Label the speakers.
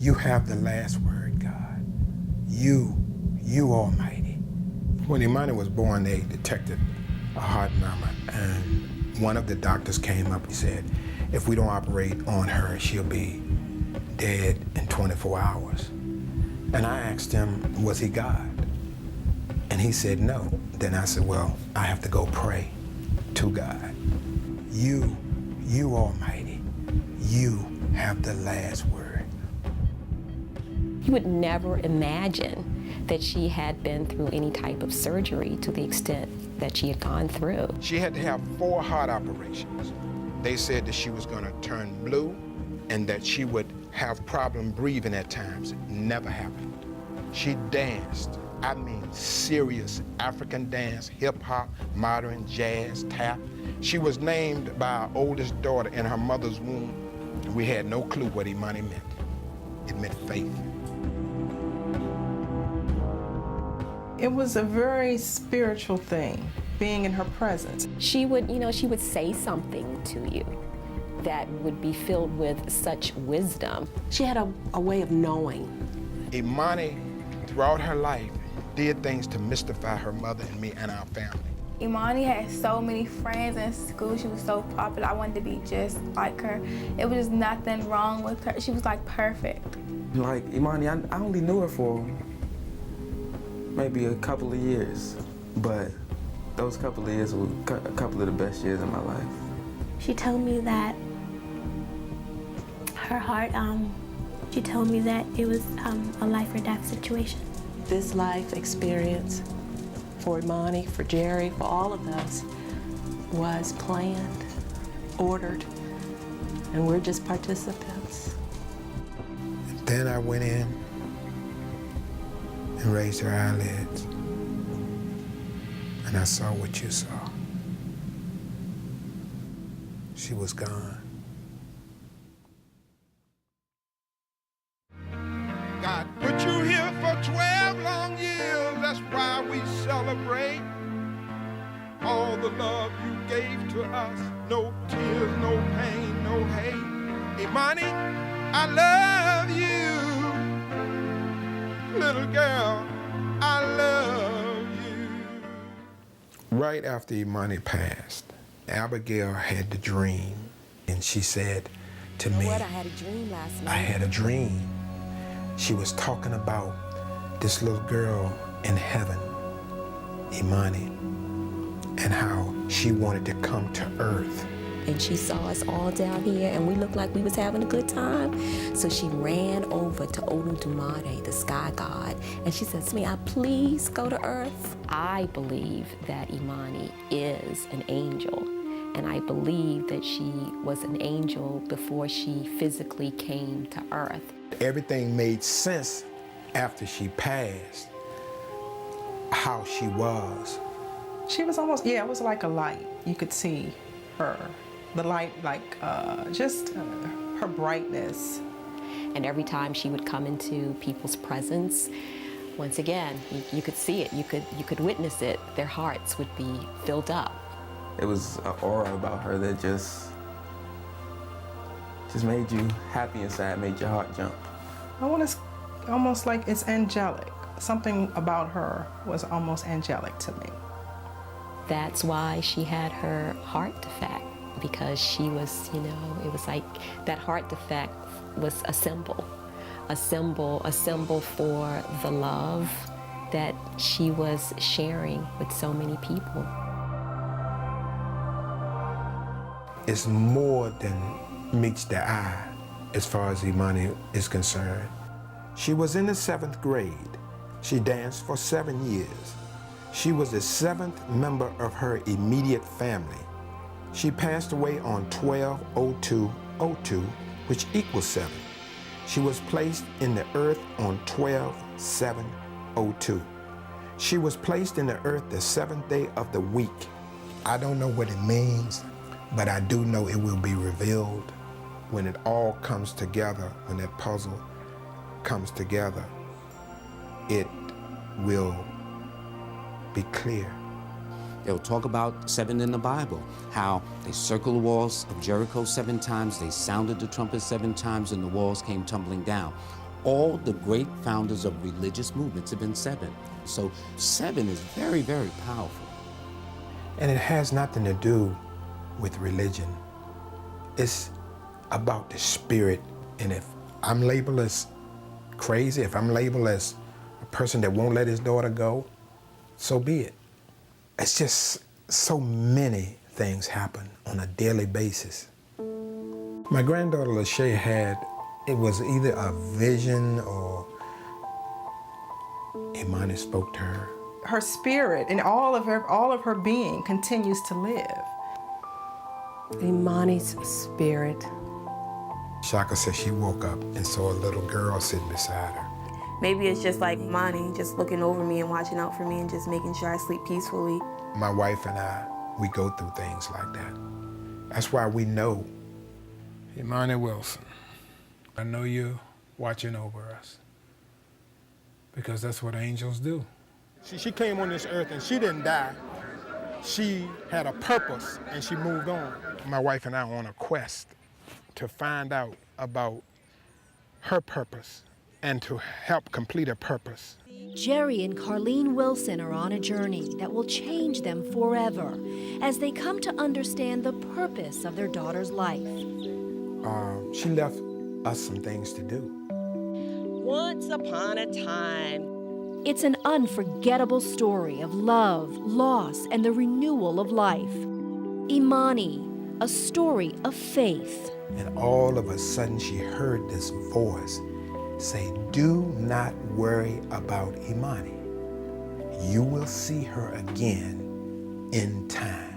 Speaker 1: You have the last word, God. You Almighty. When Imani was born, they detected a heart murmur, and one of the doctors came up and said, if we don't operate on her, she'll be dead in 24 hours. And I asked him, was he God? And he said no. Then I said, well, I have to go pray to God. You Almighty, you have the last word.
Speaker 2: You would never imagine that she had been through any type of surgery to the extent that she had gone through.
Speaker 1: She had to have 4 heart operations. They said that she was gonna turn blue and that she would have problem breathing at times. It never happened. She danced, I mean serious African dance, hip hop, modern, jazz, tap. She was named by our oldest daughter in her mother's womb. We had no clue what Imani meant. It meant faith.
Speaker 3: It was a very spiritual thing, being in her presence.
Speaker 2: She would, she would say something to you that would be filled with such wisdom.
Speaker 4: She had a way of knowing.
Speaker 1: Imani, throughout her life, did things to mystify her mother and me and our family.
Speaker 5: Imani had so many friends in school. She was so popular. I wanted to be just like her. It was just nothing wrong with her. She was like perfect.
Speaker 6: Like Imani, I only knew her for maybe a couple of years, but those couple of years were a couple of the best years of my life.
Speaker 7: She told me that her heart, she told me that it was a life or death situation.
Speaker 4: This life experience for Imani, for Jerry, for all of us was planned, ordered, and we're just participants.
Speaker 1: Then I went in and raised her eyelids, and I saw what you saw. She was gone. God put you here for 12 long years, that's why we celebrate all the love you gave to us. No tears, no pain, no hate. Imani, I love you. Little girl, I love you. Right after Imani passed, Abigail had the dream, and she said to me,
Speaker 2: What? I had a dream last night.
Speaker 1: I had a dream. She was talking about this little girl in heaven, Imani, and how she wanted to come to earth.
Speaker 2: And she saw us all down here, and we looked like we was having a good time. So she ran over to Oludumare, the sky god, and she said to me, please go to earth. I believe that Imani is an angel, and I believe that she was an angel before she physically came to earth.
Speaker 1: Everything made sense after she passed, how she was.
Speaker 3: She was almost, it was like a light. You could see her. The light, like just her brightness.
Speaker 2: And every time she would come into people's presence, once again, you could see it, you could witness it. Their hearts would be filled up.
Speaker 6: It was an aura about her that just made you happy inside, made your heart jump.
Speaker 3: I want to, almost like it's angelic. Something about her was almost angelic to me.
Speaker 2: That's why she had her heart defect, because she was, it was like that heart defect was a symbol for the love that she was sharing with so many people.
Speaker 1: It's more than meets the eye as far as Imani is concerned. She was in the 7th grade. She danced for 7 years. She was the 7th member of her immediate family. She passed away on 12/02/02, which equals 7. She was placed in the earth on 12/7/02. She was placed in the earth the 7th day of the week. I don't know what it means, but I do know it will be revealed when it all comes together, when that puzzle comes together. It will be clear.
Speaker 8: They'll talk about 7 in the Bible, how they circled the walls of Jericho 7 times, they sounded the trumpet 7 times, and the walls came tumbling down. all the great founders of religious movements have been 7. So 7 is very, very powerful.
Speaker 1: And it has nothing to do with religion. It's about the spirit. And if I'm labeled as crazy, if I'm labeled as a person that won't let his daughter go, so be it. It's just so many things happen on a daily basis. My granddaughter Lachey had, it was either a vision or Imani spoke to her.
Speaker 3: Her spirit and all of her being continues to live.
Speaker 4: Imani's spirit.
Speaker 1: Shaka said she woke up and saw a little girl sitting beside her.
Speaker 9: Maybe it's just like Imani, just looking over me and watching out for me and just making sure I sleep peacefully.
Speaker 1: My wife and I, we go through things like that. That's why we know. Imani Wilson, I know you're watching over us, because that's what angels do. She came on this earth and she didn't die. She had a purpose and she moved on. My wife and I are on a quest to find out about her purpose and to help complete her purpose.
Speaker 10: Jerry and Carlene Wilson are on a journey that will change them forever as they come to understand the purpose of their daughter's life.
Speaker 1: She left us some things to do.
Speaker 11: Once upon a time.
Speaker 10: It's an unforgettable story of love, loss, and the renewal of life. Imani, a story of faith.
Speaker 1: And all of a sudden she heard this voice say, "Do not worry about Imani. You will see her again in time."